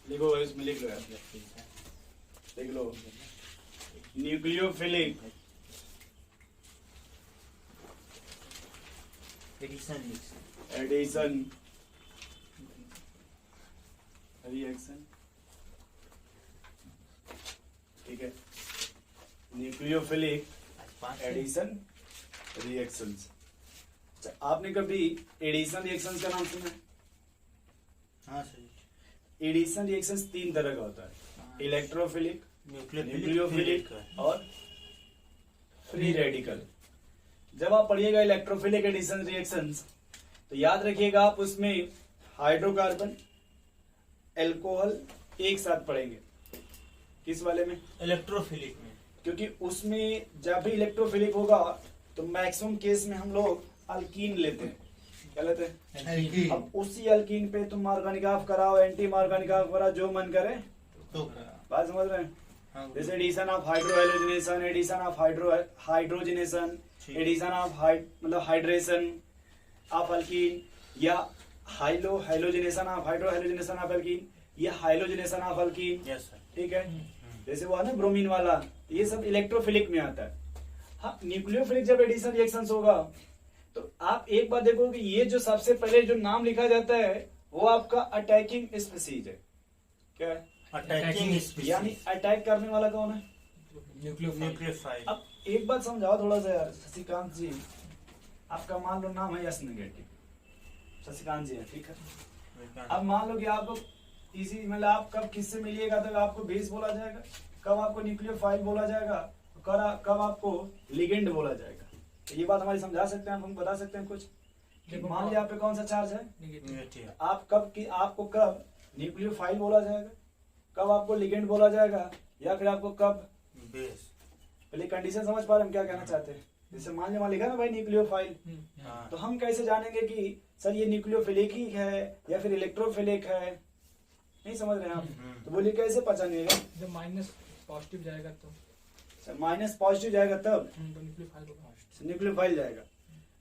लिखो इसमें, लिख लो यार, लिख लो न्यूक्लियोफिलिक एडिशन रिएक्शन। ठीक है, न्यूक्लियोफिलिक एडिशन रिएक्शंस। अच्छा, आपने कभी एडिशन रिएक्शंस का नाम सुना है? हाँ सर। एडिशन रिएक्शंस 3 तरह का होता है, इलेक्ट्रोफिलिक, न्यूक्लियोफिलिक और फ्री रेडिकल। जब आप पढ़िएगा इलेक्ट्रोफिलिक एडिशन रिएक्शंस तो याद रखिएगा आप उसमें हाइड्रोकार्बन एल्कोहल एक साथ पढ़ेंगे। किस वाले में? इलेक्ट्रोफिलिक में। क्योंकि उसमें जब भी इलेक्ट्रोफिलिक होगा तो मैक्सिमम केस में हम लोग अल्कीन लेते हैं। क्या लेते हैं? अब उसी अल्कीन पे तुम ऑर्गेनिक ऑफ कराओ, एंटी ऑर्गेनिक ऑफ कराओ, जो मन करे तो बात समझ रहे हैं? हाँ, जैसे addition of hydrohalogenation, addition of hydrogenation, addition of मतलब हाइड्रेशन ऑफ अल्कीन, या halogenation of hydrohalogenation of alkene, या halogenation of alkene. Yes sir. ठीक है, जैसे वो है ना ब्रोमीन वाला, ये सब इलेक्ट्रोफिलिक में आता है। हाँ, न्यूक्लियोफिलिक जब एडिशन रिएक्शंस होगा तो आप एक बात देखो कि ये जो सबसे पहले जो नाम लिखा जाता है वो आपका अटैकिंग स्पीसीज है। क्या है? अटैकिंग स्पीसीज, यानी अटैक करने वाला कौन है? न्यूक्लियोफाइल। अब एक बात समझाओ थोड़ा सा यार, शशिकांत जी, आपका मान लो नाम है यस नेगेटिव, शशिकांत जी है, ठीक है। अब मान लो कि आपको इसी मतलब आप कब किससे मिलिएगा तब आपको बेस बोला जाएगा, कब आपको न्यूक्लियोफाइल बोला जाएगा, कब आपको लिगेंड बोला जाएगा। तो ये बात हमारी समझा सकते हैं, हम बता सकते हैं कुछ? मान लिया आप पे कौन सा चार्ज है? नेगेटिव। आप आपको कब न्यूक्लियोफाइल बोला जाएगा, कब आपको लिगेंड बोला जाएगा, या फिर आपको कब बेस? पहले कंडीशन समझ पा रहे हम क्या कहना चाहते हैं? जैसे मान लिया लिखा ना भाई न्यूक्लियोफाइल, तो हम कैसे जानेंगे कि सर ये न्यूक्लियोफिलिक ही है या फिर इलेक्ट्रोफिलिक है? नहीं समझ रहे हैं आप? तो बोलिए कैसे पहचानिएगा? जब माइनस पॉजिटिव जाएगा तो माइनस पॉजिटिव जाएगा तब न्यूक्लियोफाइल जाएगा,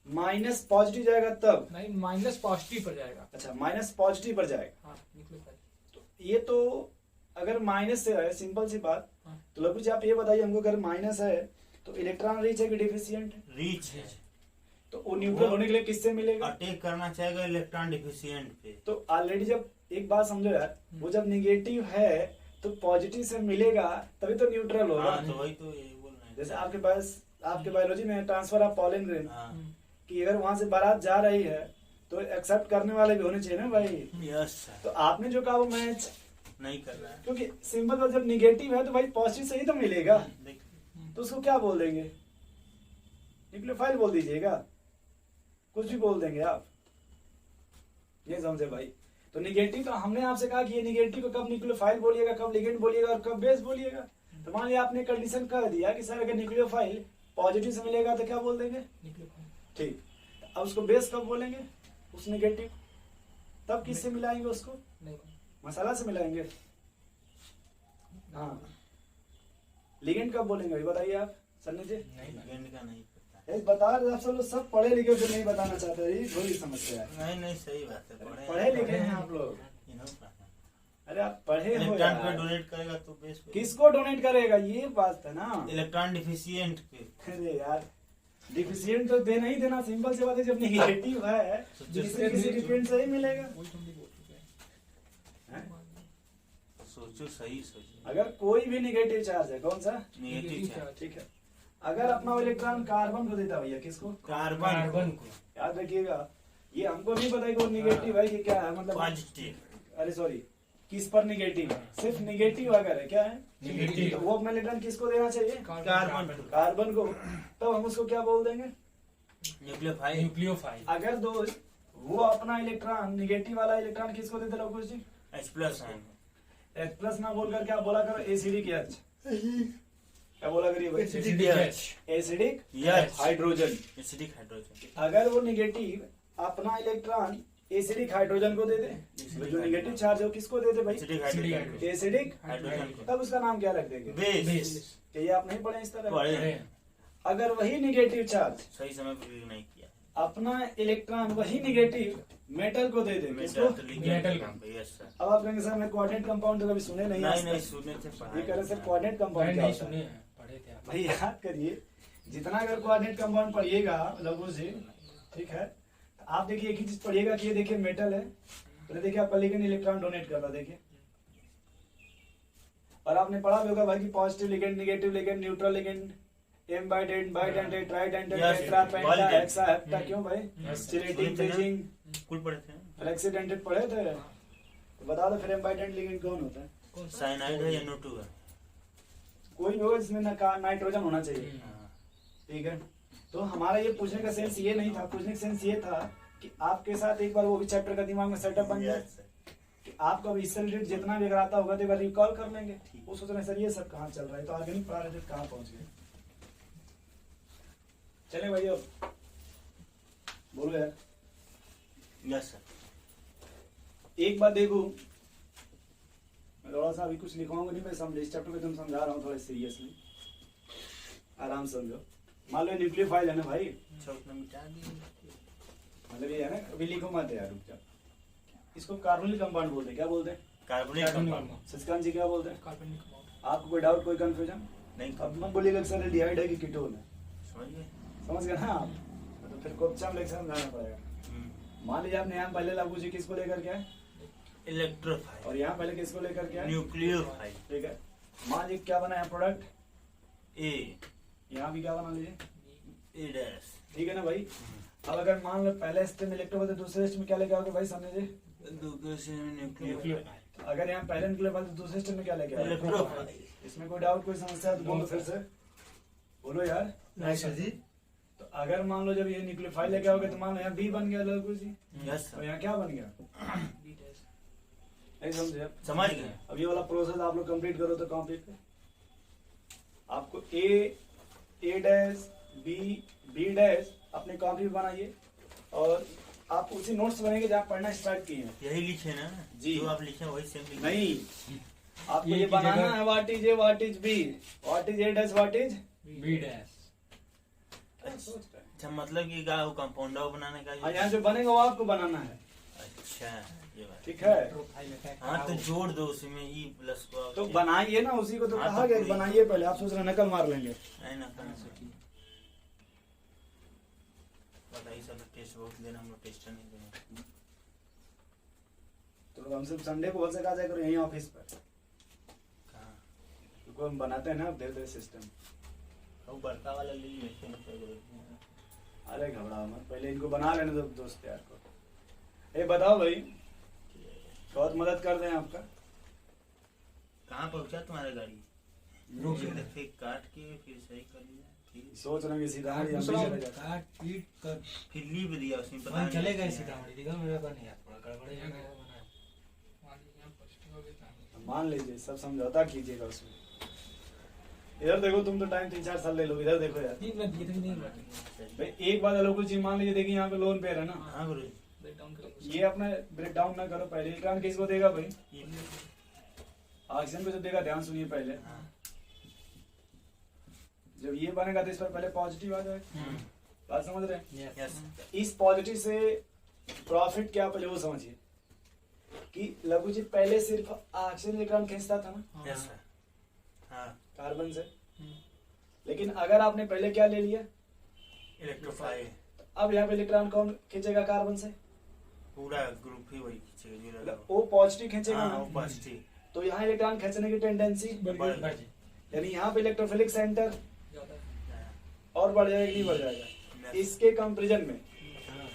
माइनस पॉजिटिव जाएगा तब नहीं, माइनस पॉजिटिव पर जाएगा। अच्छा, माइनस पॉजिटिव पर जाएगा। हाँ, न्यूक्लियोफाइल। तो ये तो अगर माइनस से है, सिंपल सी बात, हाँ। तो लघु जी आप ये बताइए हमको, अगर माइनस है तो इलेक्ट्रॉन रिच है कि डिफिशिएंट? रीच है। तो वो न्यूट्रल होने के लिए किससे मिलेगा? अटैक करना चाहेगा इलेक्ट्रॉन डिफिशिएंट पे। तो ऑलरेडी जब एक बात समझो यार, वो जब निगेटिव है तो पॉजिटिव से मिलेगा तभी तो न्यूट्रल होगा। हाँ, तो वही तो यही बोल रहे हैं। जैसे आपके पास आपके बायोलॉजी में ट्रांसफर ऑफ पॉलन ग्रेन, हाँ। कि अगर वहां से बारात जा रही है तो एक्सेप्ट करने वाले भी होने चाहिए ना भाई। Yes sir. तो आपने जो कहा वो मैच नहीं कर रहा है। क्योंकि सिंपल बात, जब निगेटिव है तो भाई पॉजिटिव से ही तो मिलेगा, देख, तो उसको क्या बोल देंगे? न्यूक्लियोफाइल बोल दीजिएगा, कुछ भी बोल देंगे आप, ये समझे भाई? तो निगेटिव तो हमने आपसे कहा कि ये निगेटिव को कब न्यूक्लियोफाइल बोलिएगा, कब लिगेंड बोलिएगा और कब बेस बोलिएगा। तो मान लिया आपने कंडीशन कह दिया कि सर अगर न्यूक्लियोफाइल पॉजिटिव से मिलेगा तो क्या बोल देंगे? न्यूक्लियोफाइल। ठीक, अब उसको बेस कब बोलेंगे? उस निगेटिव, तब किससे मिलाएंगे उसको? नहीं, मसाला से मिलाएंगे। हाँ, लिगेंड कब बोलेंगे ये बताइए आप सन्नी जी। लिगेंड का नहीं पता। बता रहे आप सब पढ़े लिखे जो नहीं बताना चाहते, ये थोड़ी समस्या है। नहीं सही बात है। पढ़े लिखे हैं आप लोग। अरे आप पढ़े हो इलेक्ट्रॉन यार। पे डोनेट करेगा तो बेस पे। किसको डोनेट करेगा, ये बात है ना। इलेक्ट्रॉन डिफिशिएंट पे। अरे यार, डिफिशिएंट तो देना ही देना, सिंपल सी बात है। जब निगेटिव है किसी डिफिशिएंट से ही मिलेगा। वही तो हम भी बोल चुके हैं। सोचो, सही सोचो। अगर कोई भी निगेटिव चार्ज है, कौन सा? Negative charge. ठीक है, अगर अपना इलेक्ट्रॉन कार्बन को देता भैया, किसको? कार्बन को। याद रखिएगा, ये हमको नहीं पता कि वो निगेटिव है कि क्या है, मतलब पॉजिटिव। अरे सॉरी, किस पर निगेटिव है? सिर्फ निगेटिव अगर है, क्या है? निगेटिव। तो वो अपना इलेक्ट्रॉन किसको देना चाहिए? कार्बन को। तब हम उसको क्या बोल देंगे? न्यूक्लियोफाइल। अगर दोस्त वो अपना इलेक्ट्रॉन निगेटिव वाला इलेक्ट्रॉन किसको देते लोग जी? H+ H प्लस ना बोलकर क्या बोला करो? Acidic H. क्या बोला करिए भाई? Acidic hydrogen. Acidic hydrogen. अगर वो निगेटिव अपना इलेक्ट्रॉन एसिडिक हाइड्रोजन को दे दे, जो निगेटिव चार्ज है वो किसको दे दे भाई? एसिडिक हाइड्रोजन को। तब उसका नाम क्या रख देंगे? बेस। ये आप नहीं पढ़े इस तरह? पढ़े हैं। अगर वही निगेटिव चार्ज सही समय पर यूज नहीं किया। अपना इलेक्ट्रॉन वही निगेटिव मेटल को दे देंगे इसको। मेटल का यस सर। अब आप कहेंगे सर मैं कोऑर्डिनेट कंपाउंड तो कभी सुने नहीं आज नहीं तक। सुनने से ये कह रहे सर कोऑर्डिनेट कंपाउंड क्या नहीं होता सुने है? हैं, पढ़े थे आप। भाई याद करिए, जितना अगर कोऑर्डिनेट कंपाउंड पढ़िएगा लघु से, ठीक है, तो आप देखिए एक ही चीज पढ़िएगा कि ये देखिए मेटल है, तो देखिए आपका लिगेंड इलेक्ट्रॉन डोनेट कर रहा है, देखिए। और आपने पढ़ा भी होगा भाई कि positive ligand, negative ligand, neutral ligand, ambident, bidentate, tridentate, Yes, tetra, penta, Validate. Hexa, hepta, क्यों भाई? Yes, चिरेटिंग, सुने थे ना? ब्रिजिंग, स्कूल पढ़े थे फ्लेक्सीडेंटेड पढ़े थे? तो बता दो फिर एम बाइडेंट लिगेंड कौन होता है? कौन सा? साइनाइड है या NO2 है? कोई भी होगा जिसमें नाइट्रोजन होना चाहिए, हाँ। ठीक है। तो हमारा ये पूछने का सेंस ये नहीं था, पूछने का सेंस ये था कि आपके साथ एक बार वो भी चैप्टर का दिमाग में सेटअप बन जाए Yes, sir। कि आपको अब इससे रिलेटेड जितना भी अगर आता होगा तो एक बार रिकॉल कर लेंगे। वो सोच रहे हैं सर ये सब कहाँ चल रहा है, तो ऑर्गेनिक पढ़ा रहे थे कहाँ पहुंच गए। चले भाई अब बोलो यार। Yes sir. एक बात देखो, मैं थोड़ा सा अभी कुछ लिखवाऊंगा नहीं, मैं समझे इस चैप्टर को तुम समझा रहा हूँ थोड़ा सीरियसली, आराम से समझो। मान लो न्यूक्लियोफाइल है ना भाई, अच्छा उतना मिटा दिए। मतलब ये है ना, अभी लिखो मत यार, रुक जा। इसको कार्बोनिल कंपाउंड बोलते हैं, क्या बोलते हैं? Carbonate compound. शशिकांत जी क्या बोलते हैं? कार्बनिक कंपाउंड। आपको कोई डाउट, कोई कंफ्यूजन? नहीं अब मत बोलिएगा सर एल्डिहाइड है कि कीटोन है, समझ गए? समझ गए ना आप? तो फिर कोप्चा में लेकर समझाना पड़ेगा। मान लीजिए आपने यहाँ पहले लागू जी किसको लेकर क्या है, इलेक्ट्रोफाइल और यहाँ पहले किसको लेकर क्या है, न्यूक्लियोफाइल। ठीक है। मान लीजिए क्या बना है प्रोडक्ट, ए यहाँ भी क्या बना लीजिए, ए डैश। ठीक है ना भाई। अब अगर मान लो पहले स्टेप में इलेक्ट्रो होते दूसरे स्टेप में क्या लेके आओगे भाई, समझिए। दूसरे में न्यूक्लियोफाइल। अगर यहाँ पहले निकले तो दूसरे स्टेप में क्या लेके आओगे? इलेक्ट्रोफाइल। इसमें कोई डाउट, कोई समस्या है तो बोलो फिर से, बोलो यार। नहीं सर जी। तो अगर मान लो जब ये न्यूक्लियोफाइल लेके आओगे तो मान लो यहाँ बी बन गया लघु जी, यस और सर। यहाँ क्या बन गया, नहीं समझे आप? समझ गए? अब ये वाला प्रोसेस आप लोग कंप्लीट करो तो कंप्लीट आपको ए डैश बी डैश अपने कॉपी में बनाइए, और आप उसी नोट्स बनेंगे जहाँ पढ़ना स्टार्ट किए हैं। यही लिखे ना जी। जो आप लिखे वही सेम लिखे। नहीं, आपको ये ये की बनाना जगह- है what is A, what is B, what is A dash, what is. B dash. अच्छा मतलब कि का वो कंपाउंड बनाने का यहाँ जो बनेगा वो आपको बनाना है, अच्छा ये बात। ठीक है। हाँ तो जोड़ दो उसमें ई प्लस को। तो बनाइए ना, उसी को तो हाँ, कहा तो गया, पूरी- बनाइए पहले। आप सोच रहे हैं नकल मार लेंगे, नहीं ना करना सकी। बताइए सर टेस्ट बहुत देना, हम लोग टेस्ट नहीं देंगे। तो हम सिर्फ संडे को हो सका जाए करो यहीं ऑफिस पर, कहाँ? क्योंकि हम बनाते हैं ना धीरे धीरे सिस्टम। वो बड़का वाला ले लेते हैं। अरे घबराओ मत, पहले इनको बना लेने दो दोस्त यार को। ए बताओ भाई, बहुत मदद कर दें आपका। कहाँ पहुँचा तुम्हारा गाड़ी? रुक एक जा। दफे काट के फिर सही कर लिया। ठीक। सोच रहे हैं कि सीधामढ़ी हम भी दूसरा चले जाते। काट पीट कर फिर लीव दिया उसमें पता वहाँ नहीं चले गए क्या। सीतामढ़ी। दिखा मेरे को नहीं याद पड़ा, गड़बड़े जगह है बनाया। मान लीजिए सब समझौता कीजिएगा उसमें। इधर देखो, तुम तो टाइम 3-4 साल ले लो, इधर देखो यार। 3 मिनट, ये तो नहीं मिनट। भाई एक बात अलग चीज मान लीजिए, देखिए यहाँ पे लोन पे है ना, हाँ गुरु जी। ब्रेकडाउन करेंगे। ये अपने ब्रेक डाउन ना करो पहले। इलेक्ट्रॉन किसको देगा भाई, ये ऑक्सीजन को जो देगा, ध्यान सुनिए पहले। हाँ। जब ये बनेगा तो इस पर पहले पॉजिटिव आ जाएगा, बात समझ रहे हैं? यस। इस पॉजिटिव से प्रॉफिट क्या पहले वो समझिए कि लघु जी पहले सिर्फ ऑक्सीजन इलेक्ट्रॉन खींचता था ना यस सर। हाँ कार्बन से, लेकिन अगर आपने पहले क्या ले लिया, इलेक्ट्रोफाइल। तो अब यहाँ पे इलेक्ट्रॉन कौन खींचेगा कार्बन से, पूरा ग्रुप ही वही खींचेगा जो लगा वो पॉजिटिव खींचेगा हाँ ना। वो पॉजिटिव। तो यहाँ इलेक्ट्रॉन खींचने की टेंडेंसी, यानी यहाँ पे इलेक्ट्रोफिलिक सेंटर ज्यादा है। और बढ़ जाएगा कि नहीं बढ़ जाएगा इसके कंपेरिजन में। हाँ।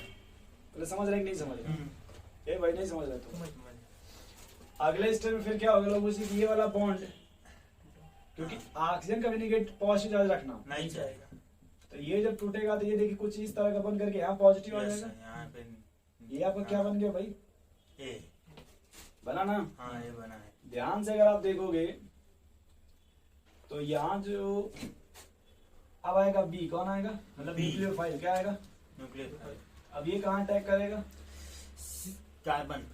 पहले समझ रहे कि नहीं समझ रहे? ए भाई नहीं समझ रहे तो समझ। अगले स्टेप में फिर क्या होगा लोगों से, ये वाला बॉन्ड, क्योंकि ऑक्सीजन का भी नेगेटिव पॉजिटिव चार्ज रखना, नहीं जाएगा। तो ये जब टूटेगा तो ये देखिए कुछ इस तरह का बन करके यहाँ पॉजिटिव आ यस जाएगा। सर, यहाँ पे ये आपका क्या बन गया भाई, ए। बना ना? हाँ ये बना है। ध्यान से अगर आप देखोगे तो यहाँ जो अब आएगा बी, कौन आएगा, मतलब B। न्यूक्लियोफाइल क्या आएगा। न्यूक्लियोफाइल। अब ये कहाँ अटैक करेगा, कार्बन।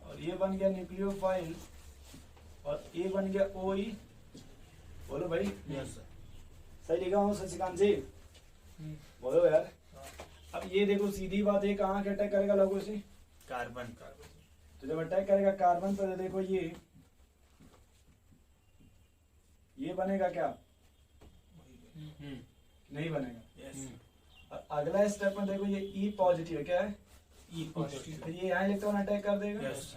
और ये बन गया न्यूक्लियोफाइल, और ये बन गया OE। बोलो भाई, यस सर। सही लिखा हूँ शशिकांत जी, बोलो यार। अब ये देखो सीधी बात, ये कहाँ के अटैक करेगा लोगों से? कार्बन तो जब अटैक करेगा कार्बन पर, देखो ये बनेगा क्या? नहीं बनेगा। यस और अगला स्टेप में देखो ये ई पॉजिटिव क्या है? ई पॉजिटिव तो ये यहाँ इलेक्ट्रॉन अटैक कर देगा यस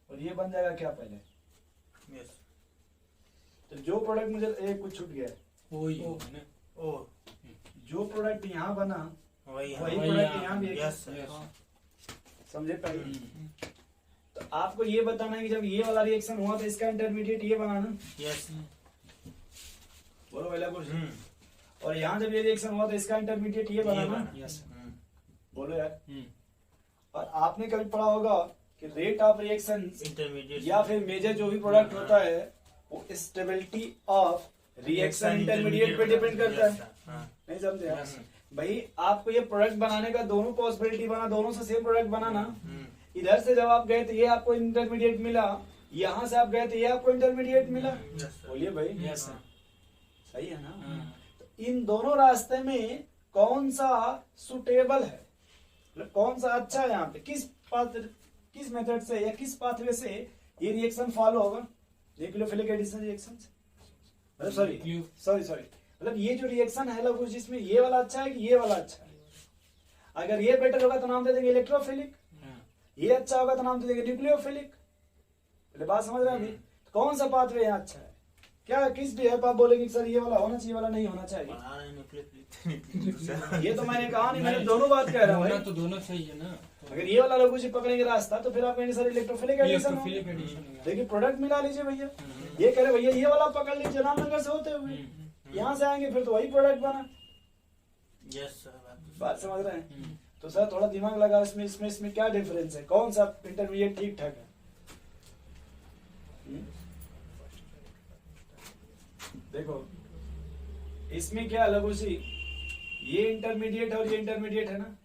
और ये बन जाएगा क्या पहले? यस तो जो प्रोडक्ट मुझे कुछ छूट गया है, ओ जो प्रोडक्ट यहाँ बना वही वही प्रोडक्ट यहाँ भी है। यस समझे पहले? तो आपको ये बताना है कि जब ये वाला रिएक्शन हुआ तो इसका इंटरमीडिएट ये बनाना। यस बोलो पहला क्वेश्चन। और यहाँ जब ये रिएक्शन हुआ तो इसका इंटरमीडिएट ये बनाना। यस बोलो यार। और आपने कभी पढ़ा होगा कि रेट ऑफ रिएक्शन इंटरमीडिएट या फिर मेजर जो भी प्रोडक्ट होता है वो स्टेबिलिटी ऑफ रिएक्शन इंटरमीडिएट पे डिपेंड करता है। नहीं समझे आप? भाई आपको ये प्रोडक्ट बनाने का दोनों पॉसिबिलिटी बना, दोनों से सेम प्रोडक्ट बनाना। इधर से जब आप गए तो ये आपको इंटरमीडिएट मिला, यहाँ से आप गए तो ये आपको इंटरमीडिएट मिला। बोलिए भाई। यस सही है ना? तो इन दोनों रास्ते में कौन सा सुटेबल है, मतलब कौन सा अच्छा है यहाँ पे, किस मेथड से या किस पाथवे से ये रिएक्शन फॉलो होगा? न्यूक्लियोफिलिक एडिशन रिएक्शन मतलब सॉरी मतलब ये जो रिएक्शन है लोग जिसमें ये वाला अच्छा है कि ये वाला अच्छा है? अगर ये बेटर होगा तो नाम दे देंगे इलेक्ट्रोफिलिक, ये अच्छा होगा तो नाम दे देंगे न्यूक्लियोफिलिक। पहले बात समझ रहे हैं अभी? तो कौन सा पाथवे यहाँ अच्छा है? क्या किस भी है आप बोलेंगे सर ये वाला होना चाहिए, वाला नहीं होना चाहिए? ये तो मैंने कहा नहीं, मैंने दोनों बात कह रहा हूँ भाई। तो दोनों सही है ना। अगर ये वाला लोग उसे पकड़ेंगे रास्ता तो फिर आप कहेंगे सर इलेक्ट्रोफिलिक एडिशन हो। एडिशन देखिए प्रोडक्ट मिला लीजिए भैया, ये कह रहे भैया ये वाला पकड़ लीजिए रामनगर से होते हुए, यहाँ से आएंगे फिर तो वही प्रोडक्ट बना। यस बात समझ रहे हैं? तो सर थोड़ा दिमाग लगा इसमें क्या डिफरेंस है, कौन सा इंटरमीडिएट ठीक ठाक है? देखो इसमें क्या लघु सी, ये इंटरमीडिएट और ये इंटरमीडिएट है ना।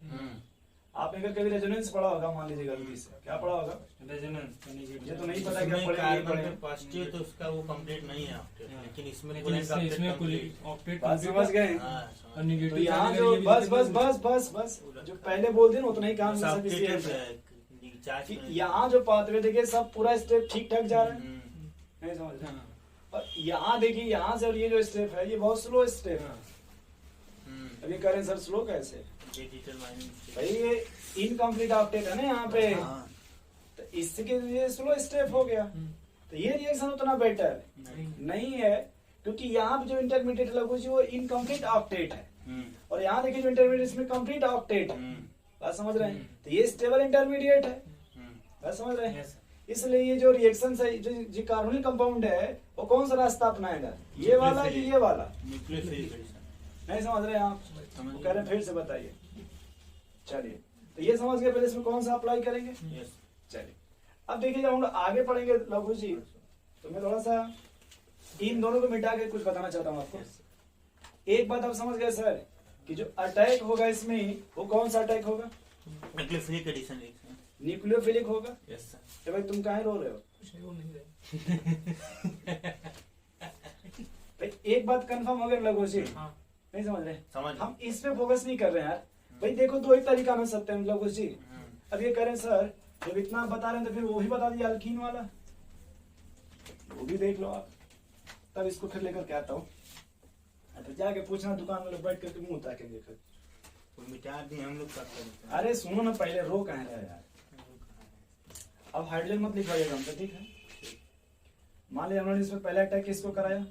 आपने अगर कभी रेजोनेंस पढ़ा होगा, मान लीजिए गलती से क्या पढ़ा होगा? ये तो नहीं पता क्या पढ़ेंगे। पॉजिटिव तो उसका वो कंप्लीट नहीं है लेकिन इसमें बात समझ गए? और तो यहाँ जो बस जो पहले बोल दिए ना उतना ही काम यहाँ जो पाथवे देखिए सब पूरा स्टेप ठीक ठाक जा रहा है। नहीं समझ रहे? और यहाँ देखिए यहाँ से और ये जो स्टेप है ये बहुत स्लो स्टेप है। अभी करें सर स्लो कैसे? भाई ये इनकम्प्लीट ऑक्टेट है ना यहाँ पे, तो इसके लिए स्लो स्टेप हो गया। तो ये रिएक्शन उतना बेटर नहीं है क्योंकि यहाँ पे जो इंटरमीडिएट लगू वो इनकम्प्लीट ऑक्टेट है और यहाँ देखिए जो इंटरमीडिएट इसमें कंप्लीट ऑक्टेट है। बात समझ रहे हैं? तो ये स्टेबल इंटरमीडिएट है। बात समझ रहे हैं? इसलिए ये जो रिएक्शन है जो कार्बोनिल कंपाउंड है वो कौन सा रास्ता अपनाएगा, ये वाला कि ये वाला? नहीं समझ रहे हैं आप? वो कह रहे हैं फिर से बताइए। चलिए तो ये समझ गए, पहले इसमें कौन सा अप्लाई करेंगे? चलिए अब देखिए जब हम लोग आगे पढ़ेंगे लघु जी तो मैं थोड़ा सा इन दोनों को मिटा के कुछ बताना चाहता हूँ आपको। एक बात आप समझ गए सर कि जो अटैक होगा इसमें वो कौन सा अटैक होगा? न्यूक्लियोफिलिक एडिशन न्यूक्लियोफिलिक होगा। यस तो भाई तुम काहे रो रहे हो? भाई एक बात कंफर्म हो गया लघु जी? नहीं समझ रहे? हम इस पे फोकस नहीं कर रहे हैं यार। भाई देखो दो ही तरीका में सकते हैं लघु जी। अब ये करें सर जब इतना बता रहे हैं तो फिर वो भी बता दिया अल्कीन वाला, वो भी देख लो आप, तब इसको फिर लेकर के आता हूँ। तो जाके पूछना दुकान में लोग बैठ करके मुंह ताके देखो मिटा दिए हम लोग करते हैं। अरे सुनो ना पहले रो कहाँ रहे यार। अब हाइड्रोजन मत लिखवाइएगा हमसे, ठीक है? मान लिया हमने इसमें पहला अटैक किसको कराया?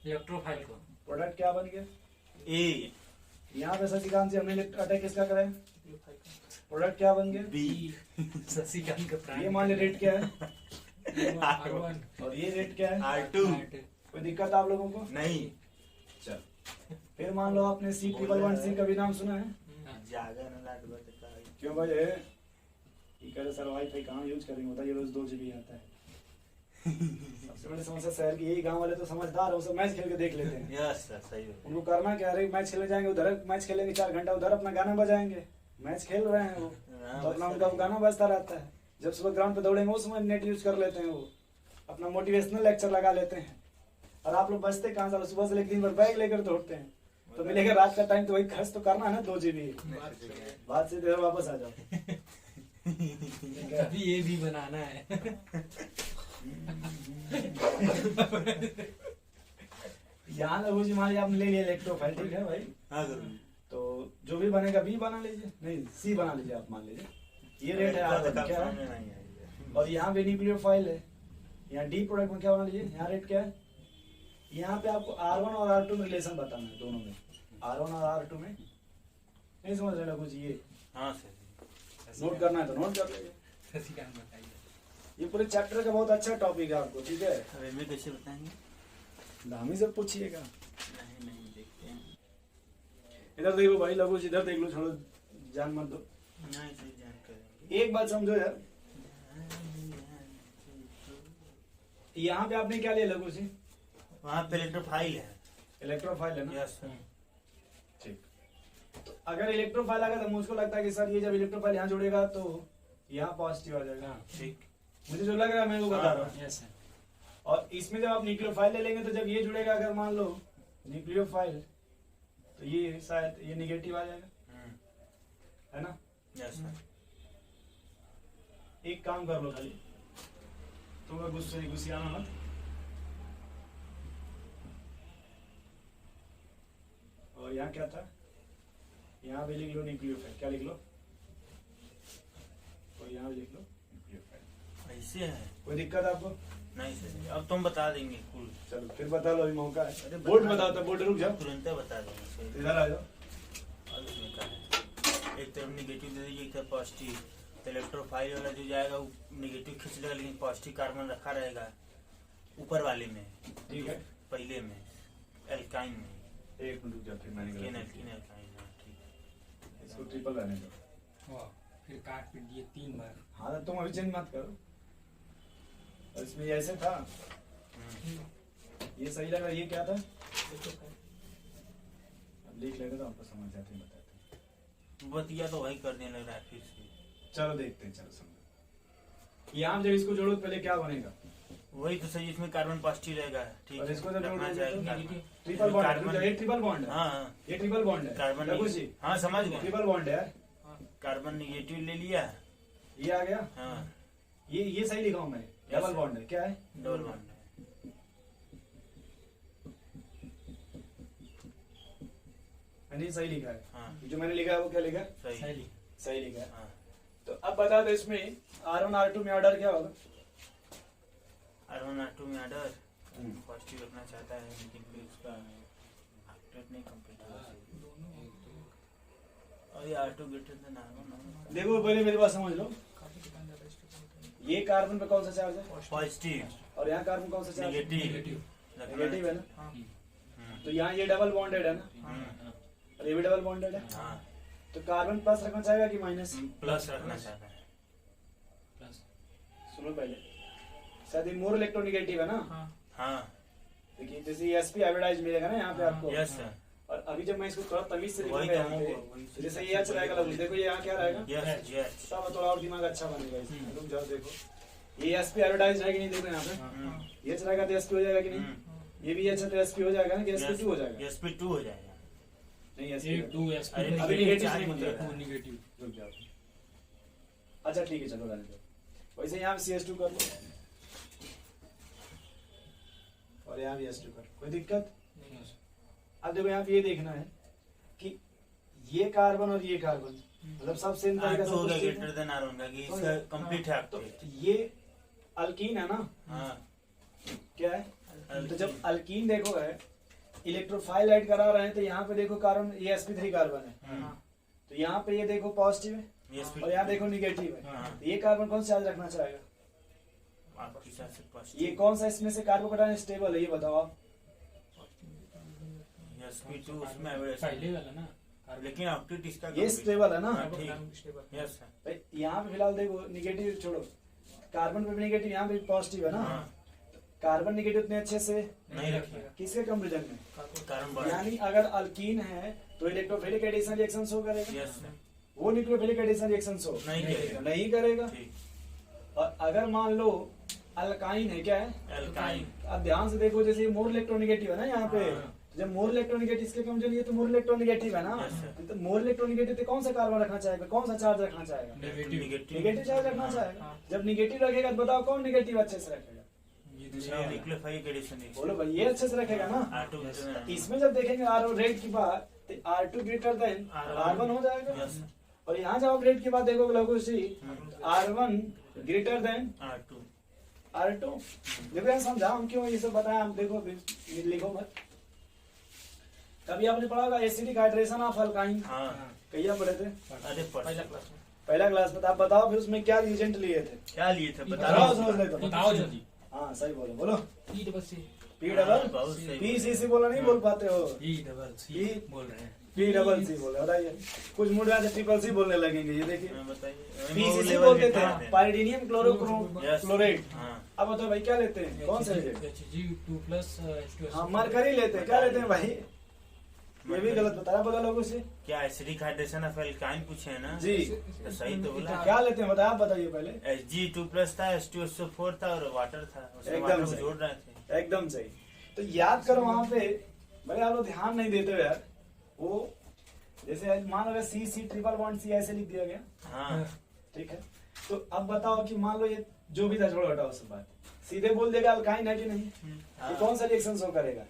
इलेक्ट्रोफाइल को। प्रोडक्ट क्या बन गया? ए। यहाँ पे शशिकांत जी हमने अटैक किसका कराया? प्रोडक्ट क्या बन गया? बी। शशिकांत का ये मान लिया रेट क्या है? R1 और ये रेट क्या है? R2। कोई दिक्कत आप लोगों को? नहीं। चल फिर मान लो आपने C111C का भी नाम सुना है? क्यों भाई ये कह रहे सर वाईफाई कहाँ यूज करेंगे, बताइए रोज 2 GB आता है। सबसे बड़ी समस्या शहर की यही, गांव वाले तो समझदार है, सब मैच खेल के देख लेते हैं। यस सर सही है। उनको करना क्या है, मैच खेलने जाएंगे उधर मैच खेलेंगे 4 घंटा, उधर अपना गाना बजाएंगे, मैच खेल रहे हैं वो तो अपना उनका गाना बजता रहता है। जब सुबह ग्राउंड पे दौड़ेंगे उस समय नेट यूज कर लेते हैं, वो अपना मोटिवेशनल लेक्चर लगा लेते हैं। और आप लोग बचते कहाँ से, सुबह से लेकर दिन भर बैग लेकर दौड़ते हैं। तो मिलेगा रात का टाइम, तो वही खर्च तो करना है ना 2 GB। बात से इधर वापस आ जाओ। अभी ये भी बनाना है। यहाँ लगू जी मान लीजिए आपने ले लिया इलेक्ट्रोफाइल, ठीक है भाई, हाँ जरूर। तो जो भी बनेगा बी बना लीजिए, नहीं सी बना लीजिए आप, मान लीजिए ये रेट है R1 क्या है, और यहाँ भी न्यूक्लियोफाइल है, यहाँ डी प्रोडक्ट में क्या बना लीजिए, यहाँ रेट क्या है, यहाँ पे आपको R1 और R2 में रिलेशन बताना है, दोनों में R1 और R2 में, नहीं समझ रहे कुछ, ये हाँ सर नोट करना है तो नोट कर लीजिए। शशिकांत बताइए। ये पूरे चैप्टर का बहुत अच्छा टॉपिक है आपको, ठीक है, अब एमए कैसे बताएंगे? हम ही से पूछिएगा। नहीं नहीं देखते हैं। इधर देखो भाई लगू, इधर देख लो, छोड़ो जान मत दो। नहीं सही जान करेंगे। एक बात समझो यार, यहाँ पे आपने क्या लिया लगू जी, वहाँ पे इलेक्ट्रोफाइल है। इलेक्ट्रोफाइल है ना, यस सर। ठीक। तो अगर इलेक्ट्रोफाइल आएगा तो मुझको लगता है कि सर ये जब इलेक्ट्रोफाइल यहाँ जुड़ेगा तो यहाँ पॉजिटिव आ जाएगा, हाँ, ठीक। मुझे जो लग रहा है मैं वो बता रहा हूँ। Yes sir. और इसमें जब आप न्यूक्लियोफाइल ले लेंगे तो जब ये जुड़ेगा, अगर मान लो न्यूक्लियोफाइल, तो ये शायद ये निगेटिव आ जाएगा, है ना। Yes sir. एक काम कर लो खाली, तुम्हें गुस्सियाना मत, और यहाँ क्या था, यहाँ भी लिख लो न्यूक्लियोफाइल, क्या लिख लो, और यहाँ भी लिख लो न्यूक्लियोफाइल। ऐसे है। कोई दिक्कत आपको? नहीं सर, अब तुम बता देंगे कुल। चलो फिर बता लो, अभी मौका है। अरे बोर्ड बता- बताओ, तो बोर्ड रुक जाओ, तुरंत बता देंगे सर। इधर आ जाओ। अब इसमें क्या है, एक तरफ निगेटिव दे दीजिए, एक तरफ पॉजिटिव। तो इलेक्ट्रोफाइल वाला जो जाएगा वो निगेटिव खींच लेगा, लेकिन पॉजिटिव कार्बन रखा रहेगा ऊपर वाले में, ठीक है, पहले में एल्काइन में। एक मिनट रुक जाओ, फिर मैंने एल्कीन गलत एल्कीन एल्काइन, हाँ ठीक। इसको ट्रिपल रहने दो। वाह, फिर काट पीट दिए 3 बार। हाँ तो तुम अभी चेंज मत करो, और इसमें ये ऐसे था, ये सही लगा, ये क्या था, अब लिख लेंगे तो आपको समझ जाते हैं, बताते हैं। बतिया तो वही करने लग रहा है फिर से। चलो देखते हैं, चलो समझो। यहाँ जब इसको जोड़ो पहले क्या बनेगा, वही तो सही, इसमें कार्बन पॉजिटिव रहेगा, ठीक और है। इसको जब रखना जोड़ोगे चाहिए तो कार्बन। ट्रिपल बॉन्ड कार्बन- है, ये ट्रिपल बॉन्ड है, हाँ हाँ, ये ट्रिपल बॉन्ड है, कार्बन लगू जी, हाँ समझ गए। ट्रिपल बॉन्ड है यार, कार्बन निगेटिव ले लिया। ये आ गया, हाँ, ये सही लिखा हूँ मैं, डबल बॉन्ड है, क्या है, डबल बॉन्ड है। मैंने सही लिखा है, हाँ जो मैंने लिखा है वो क्या लिखा है, सही। सही। सही लिखा है। हाँ, तो अब बता दो इसमें R1 R2 में ऑर्डर क्या होगा, R1 R2 में ऑर्डर पॉजिटिव रखना चाहता है, लेकिन फिर उसका ऑक्टेट नहीं कंप्लीट होगा। और ये R2 ग्रेटर देन R1। देखो पहले मेरी बात समझ लो, ये कार्बन पे कौन सा चार्ज है, पॉजिटिव और यहाँ कार्बन कौन सा चार्ज है, नेगेटिव नेगेटिव है ना, हम्म, तो यहाँ ये डबल बॉन्डेड है ना, हम्म, और ये भी डबल बॉन्डेड है, हाँ, तो कार्बन प्लस रखना चाहेगा कि माइनस, प्लस रखना चाहता है। प्लस। सुनो पहले, शायद ये मोर इलेक्ट्रोनिगेटिव है ना, हाँ देखिए जैसे ये sp हाइब्रिडाइज मिलेगा ना यहाँ पे आपको, यस सर, और अभी जब मैं इसको थोड़ा तमीज से वही लिखूंगा तो यहाँ पे, वही तो जैसे ये H रहेगा लगभग, देखो ये यहाँ क्या रहेगा, यस यस। तब थोड़ा और दिमाग अच्छा बनेगा इसमें, रुक जाओ देखो, ये sp हाइब्रिडाइज है कि नहीं, देखो यहाँ पे ये H रहेगा तो sp हो जाएगा कि नहीं, ये भी H है तो sp हो जाएगा ना, कि sp2 हो जाएगा, sp2 हो जाएगा। नहीं एक sp 2 एस अरे अभी नेगेटिव चार्ज नहीं मतलब मतलब है। Two negative. रुक जाओ, अच्छा ठीक है, चलो रहने दो, वैसे यहाँ पे CH2 कर लो, और यहाँ भी S2 कर, कोई दिक्कत। नहीं हो सकता। अब देखो यहाँ पे ये देखना है कि ये कार्बन और ये कार्बन मतलब सब सेम तरीके R2 से हो गया कुछ चीज़ ग्रेटर है। देन R1 का, कि तो इसका कंप्लीट है तो ऑक्टेट। ये अल्कीन है ना, हाँ, क्या है, तो जब अल्कीन देखो है, इलेक्ट्रोफाइल ऐड करा रहे हैं, तो यहाँ पे देखो कार्बन, ये sp3 कार्बन है, तो यहाँ पे ये देखो पॉजिटिव है, और यहाँ देखो निगेटिव है, हाँ। तो ये कार्बन कौन सा चार्ज रखना चाहेगा, आपके हिसाब से ये पॉजिटिव। कौन सा इसमें से कार्बोकेटायन स्टेबल है, ये बताओ आप, sp2 उसमें average पहले वाला ना। लेकिन ऑक्टेट इसका ये complete। स्टेबल है ना, हाँ, ठीक। Yes sir. भाई यहाँ पे फिलहाल देखो निगेटिव छोड़ो, कार्बन पे भी निगेटिव, यहाँ पे भी पॉजिटिव है ना, हाँ, कार्बन निगेटिव उतने अच्छे से नहीं रखिएगा। किसके कंपेरिजन में, कार्बन बढ़। यानी अगर अल्कीन है तो इलेक्ट्रोफिलिक एडिशन रिएक्शन शो करेगा, यस सर। वो न्यूक्लियोफिलिक एडिशन रिएक्शन शो नहीं करेगा। नहीं करेगा, ठीक। और अगर मान लो अल्काइन है, क्या है, एल्काइन। अब ध्यान से देखो, जैसे मोर इलेक्ट्रोनिगेटिव है ना यहाँ पे, हाँ। जब मोर इलेक्ट्रोनेगेटिव इसके कम चलिए तो मोर इलेक्ट्रोनेगेटिव है ना, Yes, sir. तो मोर इलेक्ट्रोनेगेटिव तो कौन सा कार्बन रखना चाहेगा, कौन सा चार्ज रखना चाहेगा, नेगेटिव चार्ज रखना चाहेगा। जब नेगेटिव रखेगा तो बताओ कौन नेगेटिव अच्छे से रखेगा, ये दूसरा वाला। न्यूक्लियोफाइलिक एडिशन बोलो भाई ये अच्छे से रखेगा ना। R2 इसमें जब देखेंगे आर रेट की बात तो R2 ग्रेटर देन R1 हो जाएगा, Yes. और यहाँ जब आप रेट की बात देखोगे लघु सी R1 greater than R2 R2। देखो यार समझा हम क्यों ये सब बताया, हम देखो अभी लिखो मत। कभी आपने पढ़ा होगा एसिडिक हाइड्रेशन ऑफ अल्काइन, हाँ कहिया पढ़े थे अरे पहला क्लास में। पहला क्लास में, तो आप बताओ फिर उसमें क्या रिएजेंट लिए थे, क्या लिए थे बता बताओ रहा समझ लेते हो। बताओ जल्दी। हाँ सही बोलो, बोलो E double C. P double बहुत सही पी सी सी बोला नहीं बोल पाते हो, ई डबल सी ई- बोल रहे हैं। पी डबल सी बोले, बताइए कुछ मूड में ट्रिपल सी बोलने लगेंगे, ये देखिए हाँ, बताइए पीसीसी बोलते थे, पाइरीडियम Yes. क्लोरोक्लोरेट। हाँ अब बताओ भाई क्या लेते हैं, कौन से लेते हैं, Hg2+H2SO4। हाँ मरकरी लेते हैं, क्या लेते हैं भाई, ये भी गलत बताया बोला लोगों से क्या एसिडिक हाइड्रेशन ऑफ एल्काइन पूछे हैं ना, जी। तो सही तो बोला। क्या लेते हैं बताया, आप बताइए पहले। Hg2+ था, H2SO4 था और वाटर था, उसमें एकदम वाटर को सही। जोड़ रहे थे। एकदम सही। तो याद करो वहां पे, भाई आप लोग ध्यान नहीं देते हो यार, वो जैसे मान लो सी ट्रिपल बॉन्ड सी ऐसे लिख दिया गया, हाँ ठीक है। तो अब बताओ कि मान लो ये जो भी था छोड़ो हटाओ सब बात, सीधे बोल देगा अल्काइन है कि नहीं, ये कौन सा रिएक्शन शो करेगा,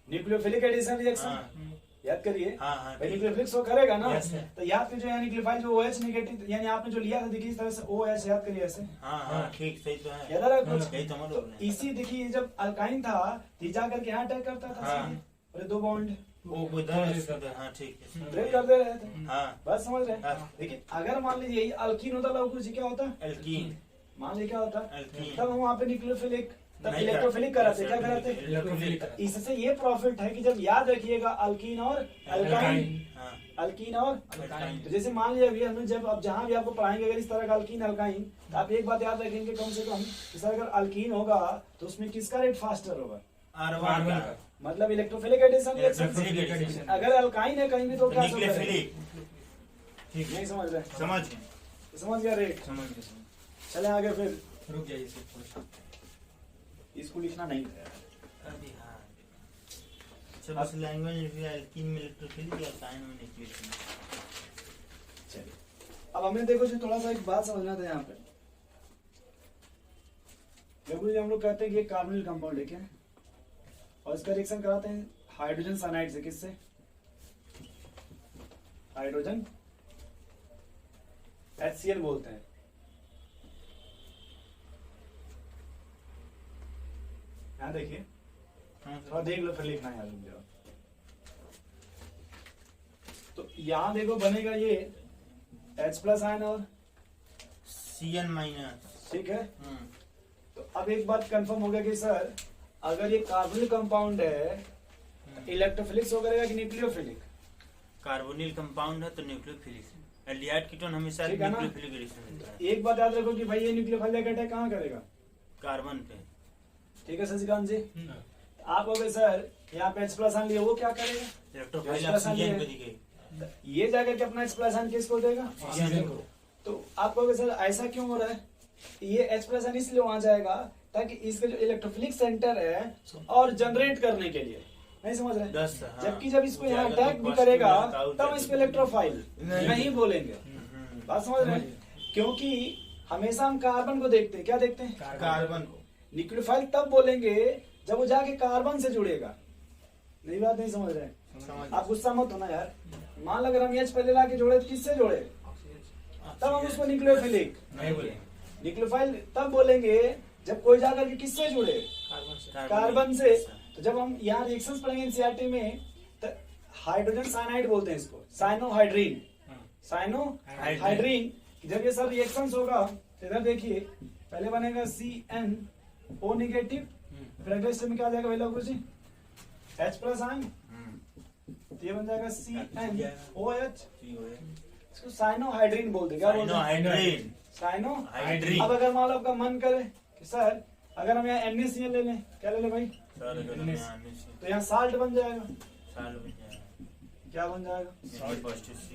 न्यूक्लियोफिलिक एडिशन रिएक्शन, हाँ याद करिए हाँ हाँ भाई न्यूक्लियोफिलिक शो करेगा ना। Yes, sir. तो याद कीजिए यानी न्यूक्लियोफाइल जो OH नेगेटिव यानी आपने जो लिया था देखिए इस तरह से OH याद करिए ऐसे, हाँ हाँ ठीक सही तो है, याद आ रहा है कुछ। यही तो हम लोग ने। इसी देखिए जब अल्काइन था तो जा करके यहाँ अटैक करता था हाँ। सीधे, और दो बॉन्ड वो उधर हाँ ठीक है ब्रेक कर दे रहे थे, हाँ बस समझ रहे हैं। हाँ। लेकिन अगर मान लीजिए यही अल्कीन होता लौकुश जी क्या होता, एल्कीन मान लीजिए क्या होता, एल्कीन तब हम वहाँ पे न्यूक्लियोफिलिक तब नहीं इलेक्ट्रोफिलिक कराते, क्या कराते। इलेक्ट्रोफिलिक इससे ये प्रॉफिट है कि जब याद रखिएगा अल्कीन और अल्काइन, हाँ अल्कीन और अल्काइन तो जैसे मान लीजिए अभी हमने जब अब जहाँ भी आपको पढ़ाएंगे अगर इस तरह का अल्कीन अल्काइन, तो आप एक बात याद रखेंगे कम से कम, इस तरह अगर अल्कीन होगा तो उसमें किसका रेट फास्टर होगा, R1 का मतलब इलेक्ट्रोफिलिक एडिशन इलेक्ट्रोफिलिक एडिशन अगर अल्काइन है कहीं भी तो क्या शो करेगा? न्यूक्लियोफिलिक ठीक नहीं है समझ रहे, समझ गए समझ गया रेट। समझ गए चले आगे फिर, रुक जाइए सिर्फ थोड़ा। इसको लिखना नहीं था। अभी हाँ अच्छा बस लैंग्वेज में एल्कीन में इलेक्ट्रोफिलिक या अल्काइन में न्यूक्लियोफिलिक। चलिए अब हमें देखो जी थोड़ा सा एक बात समझना था यहाँ पे, देखो जी हम लोग कहते हैं कि कार्बोनिल कंपाउंड है क्या, और इसका रिएक्शन कराते हैं हाइड्रोजन साइनाइड से, किससे, हाइड्रोजन HCl बोलते हैं। यहाँ देखिए हाँ थोड़ा देख लो फिर लिखना है यार। तो यहाँ देखो बनेगा ये H+ आयन और CN माइनस ठीक है। तो अब एक बात कंफर्म हो गया कि सर अगर ये कार्बोनिल कंपाउंड है इलेक्ट्रोफिलिक शो करेगा कि न्यूक्लियोफिलिक, कार्बोनिल कंपाउंड है तो न्यूक्लियोफिलिक, एल्डिहाइड कीटोन हमेशा ठीक है ना? न्यूक्लियोफिलिक एडिशन देता है एक बात याद रखो कि भाई ये न्यूक्लियोफाइलिक अटैक कहाँ करेगा, कार्बन पे। ठीक है शशिकांत जी। आप हो गए सर यहाँ पे H+ आयन लिए, वो क्या करेगा, इलेक्ट्रोफाइल H+ ऑक्सीजन आयन को दिखे ये जाकर के अपना H+ आयन किसको देगा, ऑक्सीजन को। तो आप कहोगे सर ऐसा क्यों हो रहा है, ये H+ आयन इसलिए वहां जाएगा ताकि इसके जो इलेक्ट्रोफिलिक सेंटर है और जनरेट करने के लिए, नहीं समझ रहे, 10 हाँ। जबकि जब इसको यहाँ जाएगा तो अटैक भी positive करेगा knockout तब जाएगा। इसको इलेक्ट्रोफाइल नहीं बोलेंगे, बात समझ रहे हैं, क्योंकि हमेशा हम कार्बन को देखते हैं, क्या देखते हैं, कार्बन को न्यूक्लियोफाइल तब बोलेंगे जब वो जाके कार्बन से जुड़ेगा, नहीं बात नहीं समझ रहे हैं। समझ आप गुस्सा मत होना यार, मान लो अगर हम H पहले लाके जोड़े तो किससे जोड़े, तब हम उसको न्यूक्लियोफिलिक, नहीं बोले न्यूक्लियोफाइल तब बोलेंगे जब कोई जाकर के किससे जुड़े, कार्बन से। तो जब हम यहाँ रिएक्शंस पढ़ेंगे एनसीईआरटी में तो हाइड्रोजन साइनाइड बोलते हैं इसको, साइनोहाइड्रीन, साइनोहाइड्रीन। जब ये सब रिएक्शंस होगा तो इधर देखिए पहले बनेगा CnO नेगेटिव, फिर अगले स्टेप में क्या आ जाएगा भाई लोगों जी, H+ आयन, तो ये बन जाएगा CnOH, इसको साइनोहाइड्रीन बोलते हैं, क्या बोलते हैं, हाइड्रेन साइनोहाइड्रीन। अब अगर मान लो आपका मन करे कि सर अगर हम यहाँ NaCl ले लें, क्या ले लें भाई, तो यहाँ साल्ट बन जाएगा, क्या बन जाएगा,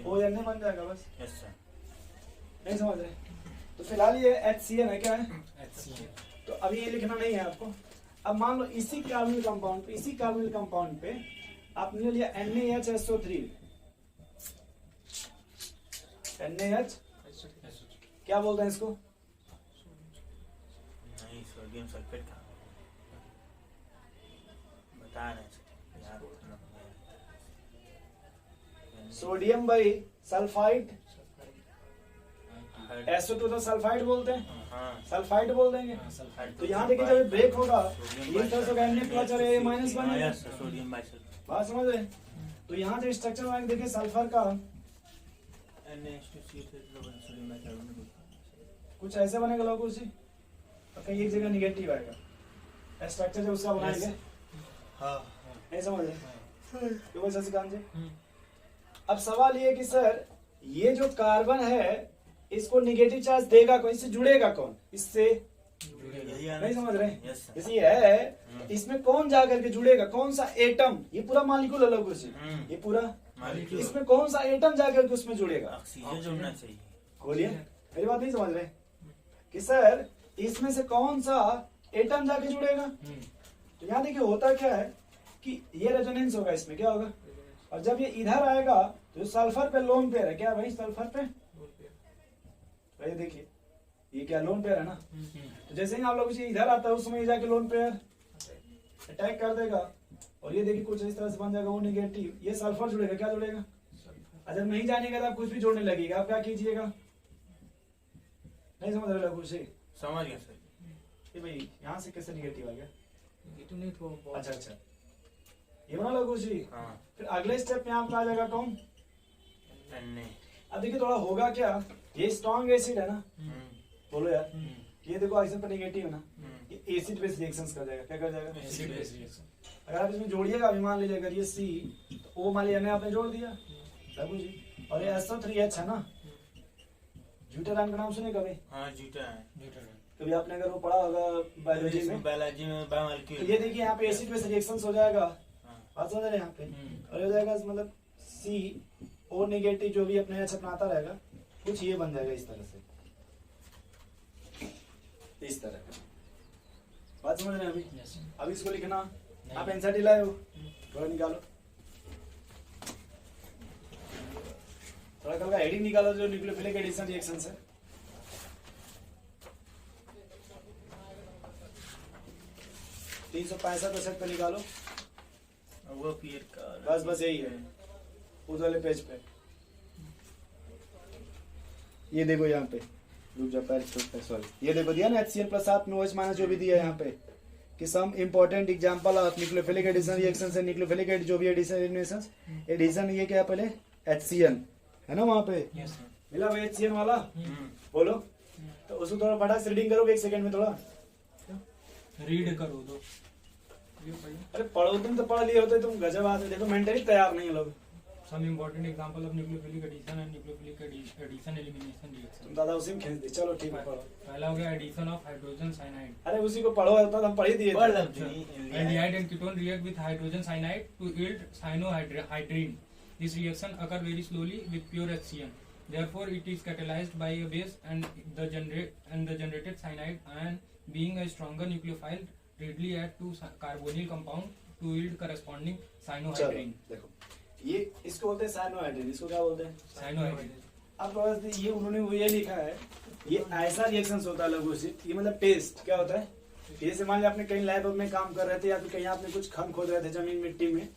ONA बन जाएगा, बस नहीं समझ रहे। तो फिलहाल ये HCl है, क्या है, तो अभी ये लिखना नहीं है आपको। अब मान लो इसी कार्बोनिल कंपाउंड पे आपने लिया NaHSO3, NaH क्या बोलते हैं इसको? नहीं, सोडियम सल्फेट का बता रहे हैं यार। सोडियम बाई सल्फाइड, SO2 तो सल्फाइड बोलते हैं, हाँ, सल्फाइड बोल देंगे। सल्फाइड तो यहाँ देखिए जब ब्रेक होगा ये तरह से Na प्लस और A माइनस बनेगा। सोडियम बाइसल्फेट बात समझ रहे हैं? तो यहाँ जो स्ट्रक्चर बना देखिए सल्फर का सोडियम बाइकार्बोनेट। कुछ ऐसे बनेगा लोगों से, और कहीं एक जगह निगेटिव आएगा स्ट्रक्चर जो उसका बनाएंगे। हाँ, नहीं समझ रहे? क्यों बोल शशिकांत जी? अब सवाल ये कि सर ये जो कार्बन है इसको निगेटिव चार्ज देगा कौन, इससे जुड़ेगा कौन, इससे नहीं समझ रहे? Yes sir. जैसे ये है इसमें कौन जाकर के जुड़ेगा, कौन सा एटम, ये पूरा मॉलिक्यूल अलग हो, ये पूरा मॉलिक्यूल। इसमें कौन सा एटम जाकर के उसमें जुड़ेगा? ऑक्सीजन जुड़ना चाहिए। खोलिए, मेरी बात नहीं समझ रहे कि सर इसमें से कौन सा एटम जाके जुड़ेगा? तो यहाँ देखिए होता क्या है कि ये रेजोनेंस होगा, इसमें क्या होगा, और जब ये इधर आएगा तो सल्फर पे लोन पेयर है, क्या भाई सल्फर पे, तो ये देखिए ये क्या लोन पेयर है ना। तो जैसे ही आप लोग इसे इधर आता है उस समय ये जाके लोन पेयर अटैक कर देगा, और ये देखिए कुछ इस तरह से बन जाएगा वो निगेटिव, ये सल्फर जुड़ेगा, क्या जुड़ेगा? अगर नहीं जानेगा तो आप कुछ भी जोड़ने लगेगा, आप क्या कीजिएगा? नहीं समझ रहे लोग उसे? समझ गया सर। ये भाई यहाँ से कैसे निगेटिव आ गया? नेगेटिव नहीं तो अच्छा अच्छा, ये बना लोग उसी। हाँ, फिर अगले स्टेप में आपका आ जाएगा कौन? Na। अब देखिए थोड़ा होगा क्या, ये स्ट्रॉन्ग एसिड है ना, बोलो यार, ये देखो ऑक्सीजन पर नेगेटिव है ना, ये एसिड बेस रिएक्शंस कर जाएगा, क्या कर जाएगा? Acid base reaction. अगर आप इसमें जोड़िएगा, अभी मान लीजिए अगर ये C तो O मान लीजिए आपने जोड़ दिया बाबू जी, और ये SO3H है ना, ज्यूटेरान का नाम सुने कभी? हाँ, जूटा है। कभी आपने अगर वो पढ़ा होगा बायोलॉजी में, बायोलॉजी में तो बायोमॉलिक्यूल। ये देखिए यहाँ पे एसिड बेस रिएक्शंस हो जाएगा, हाँ, बात समझ रहे हैं यहाँ पे, और ये हो जाएगा मतलब CO नेगेटिव जो भी अपने H अपनाता रहेगा, कुछ ये बन जाएगा इस तरह से, इस तरह का। बात समझ रहे हैं अभी? यस। अब इसको लिखना, आप एनसीईआरटी लाए हो, थोड़ा निकालो, थोड़ा कल का हेडिंग निकालो जो न्यूक्लियोफिलिक एडिशन रिएक्शन है। तीन 365 पे निकालो, वो पीरियड का बस बस यही है उस वाले पेज पे। ये देखो यहाँ पे, रुक जा पैर सॉरी, ये देखो दिया ना HCl प्लस 7 में OH माइनस जो भी दिया है यहाँ पे, कि some important example of nucleophilic addition reaction से न्यूक्लियोफिलिक एड जो भी एडिशन ये क्या है पहले HCl है ना, वहाँ पे यस। मिला वो HCl वाला, बोलो तो उसको थोड़ा बड़ा से रीडिंग करोगे 1 सेकंड में, थोड़ा रीड करो तो अरे पढ़ो, तुम तो पढ़ लिए होते, तुम गजब आदमी, देखो मेंटली तैयार नहीं है लोग। Some important example of nucleophilic addition and nucleophilic addition elimination reaction. तुम दादा उसी में खींच दी, चलो ठीक है पढ़ो। पहला हो गया एडिशन ऑफ हाइड्रोजन साइनाइड। अरे उसी को पढ़ो, होता तो हम पढ़ ही दिए थे। Aldehyde and ketone react with hydrogen cyanide to yield cyanohydrine. This reaction occur very slowly with pure HCl. Therefore, it is catalyzed by a base and the generated cyanide ion, being a stronger nucleophile, readily add to carbonyl compound to yield corresponding चलो cyanohydrine. देखो, ये इसको बोलते हैं cyanohydrin, इसको क्या बोलते हैं? Cyanohydrine. अब बस ये उन्होंने वो ये लिखा है, ये ऐसा रिएक्शन होता है लघु से, ये मतलब टेस्ट क्या होता है, जैसे मान लिया आपने कहीं लैब में काम कर रहे थे या फिर कहीं आपने कुछ खन खोद रहे थे जमीन मिट्टी में,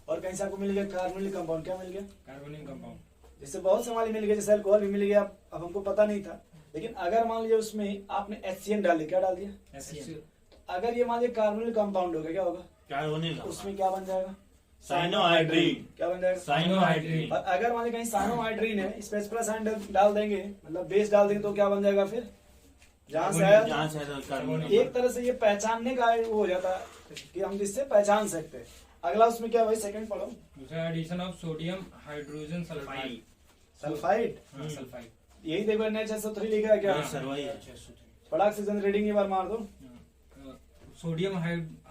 और कहीं से आपको मिल गया कार्बोनिल कंपाउंड, क्या मिल गया? Carbonyl compound. जिससे बहुत से माली मिल गए, जैसे अल्कोहल भी मिल गया, अब हमको पता नहीं था, लेकिन अगर मान लीजिए उसमें आपने HCl डाल दिया, क्या डाल दिया? HCl. अगर ये मान लीजिए कार्बोनिल कंपाउंड हो गया, क्या होगा? कार्बोनिल उसमें क्या बन जाएगा? साइनोहाइड्रिन। क्या बन जाएगा? Cyanohydrine. और अगर मान लीजिए कहीं साइनोहाइड्रिन है, इस पे प्लस साइन डाल देंगे, मतलब बेस डाल देंगे, तो क्या बन जाएगा फिर? जहाँ से आया जहाँ से आया था कार्बोनिल। एक तरह से ये पहचानने का वो हो जाता है कि हम जिससे पहचान सकते हैं। अगला उसमें क्या भाई, सेकंड पढ़ो, दूसरा addition of sodium hydrogen sulphide. Sulphide, sulphide. यही देखो NaHSO3 लिखा है क्या? हाँ, सर वही है। फटाक से रीडिंग एक बार मार दो। Sodium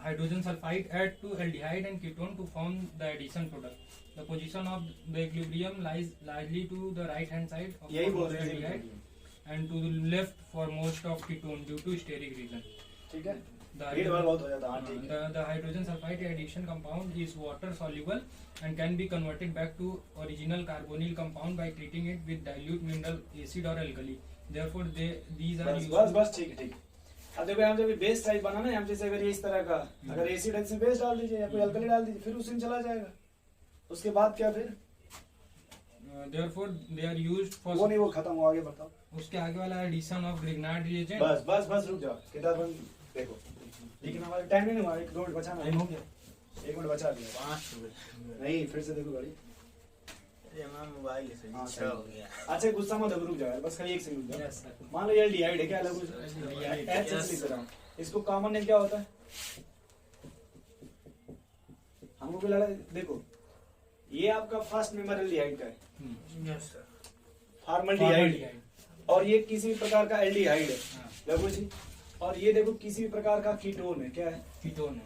hydrogen sulfide add to aldehyde and ketone to form the addition product. The position of the equilibrium lies largely to the right hand side of यही बोल the रहे aldehyde हैं। and to the left for most of ketone due to steric region. ठीक है, The भीड़ भाड़ बहुत हो जाता है। हाँ ठीक है। the hydrogen sulfide addition compound is water soluble and can be converted back to original carbonyl compound by treating it with dilute mineral acid or alkali. Therefore, these are बस used. बस बस ठीक है ठीक है। अब देखो हम जब बेस टाइप बनाना है, हम जैसे अगर ये इस तरह का अगर एसिड है, इसमें बेस डाल दीजिए या कोई अल्कली डाल दीजिए, फिर उसी में चला जाएगा। उसके बाद क्या फिर Therefore, they are used for. वो नहीं, वो खत्म हो, आगे बताओ। उसके आगे वाला addition of Grignard reagent. बस बस बस रुक जाओ, किताब बंद देखो, लेकिन हमारा टाइम नहीं हुआ, 1 मिनट बचा ना, Time हो गया। 1 मिनट बचा दिया। 5 हुए। नहीं, फिर से देखो गाड़ी। अरे हमारा मोबाइल से हाँ, 6 हो गया। अच्छा गुस्सा मत रुक जाओ यार, बस खाली 1 सेकंड रुक जाओ। Yes, sir. मान लो ये एल्डिहाइड है, क्या अलग Aldehyde, एच yes, लिख रहा हूँ, इसको कॉमन नेम क्या होता है? हमको भी लगा, देखो ये आपका फर्स्ट मेंबर एल्डिहाइड का है, यस सर। Formaldehyde, Formaldehyde. और ये किसी भी प्रकार का एल्डिहाइड है, हाँ, देखो जी। और ये देखो किसी भी प्रकार का कीटोन है, क्या है? ketone है।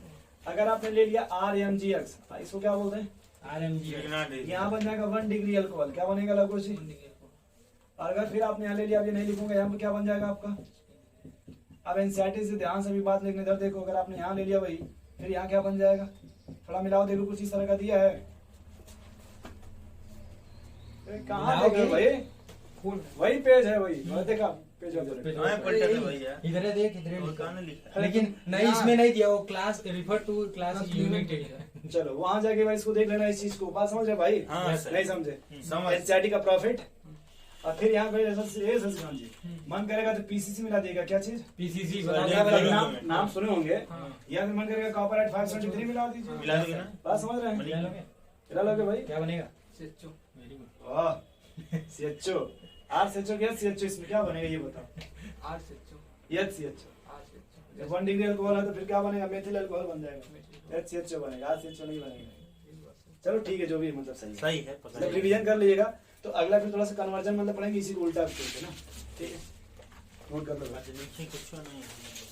अगर आपने ले लिया RMGX, इसको क्या बोलते हैं? RMG है। Grignard reagent। यहाँ बन जाएगा 1 डिग्री अल्कोहल, क्या बनेगा लगो जी? और अगर फिर आपने यहाँ ले लिया, अब ये नहीं लिखूंगा, यहाँ पे क्या बन जाएगा आपका? अब एनसीईआरटी से ध्यान से भी बात लिखने, इधर देखो, अगर आपने यहाँ ले लिया वही, फिर यहाँ क्या बन जाएगा? थोड़ा मिलाओ, देखो कुछ इस तरह का दिया है। कहाँ देख रहे हो भाई? वही पेज है, वही देखा पेज पेज हाँ, पलटा दे भैया। इधर है, देख इधर है और लिखा। कहाँ नहीं लिखा? लेकिन नहीं, इसमें नहीं दिया, वो class refer to class unit है। चलो वहां जाके भाई इसको देख लेना, इस चीज को बात समझ रहे भाई? हाँ सर। नहीं समझे? समझ। एनसीईआरटी का प्रॉफिट, और फिर यहाँ पे सचिकांत जी मन करेगा तो पीसीसी मिला देगा, क्या चीज? पीसीसी बता बता दिया, दिया। बता नाम नाम सुने होंगे, हाँ। या फिर मन करेगा कॉपरराइट 573 मिला दीजिए। मिला दोगे ना? बात समझ रहे हैं? मिला लोगे? मिला लोगे भाई? क्या बनेगा? Very good. वाह, सीएचओ, आरसीएचओ क्या सीएचओ, इसमें क्या बनेगा ये बताओ? एचसीएचओ। जब 1 डिग्री अल्कोहल है तो फिर क्या बनेगा? मेथिल अल्कोहल बन जाएगा, एचसीएचओ बनेगा, आरसीएचओ नहीं बनेगा। चलो ठीक है, जो भी है, मतलब सही है। सही है, पकड़ जब रिवीजन कर लीजिएगा तो अगला फिर थोड़ा सा कन्वर्जन मतलब पढ़ेंगे, इसी को उल्टा करके ना, ठीक है? नोट कर लो। अच्छा, नीचे कुछ नहीं है।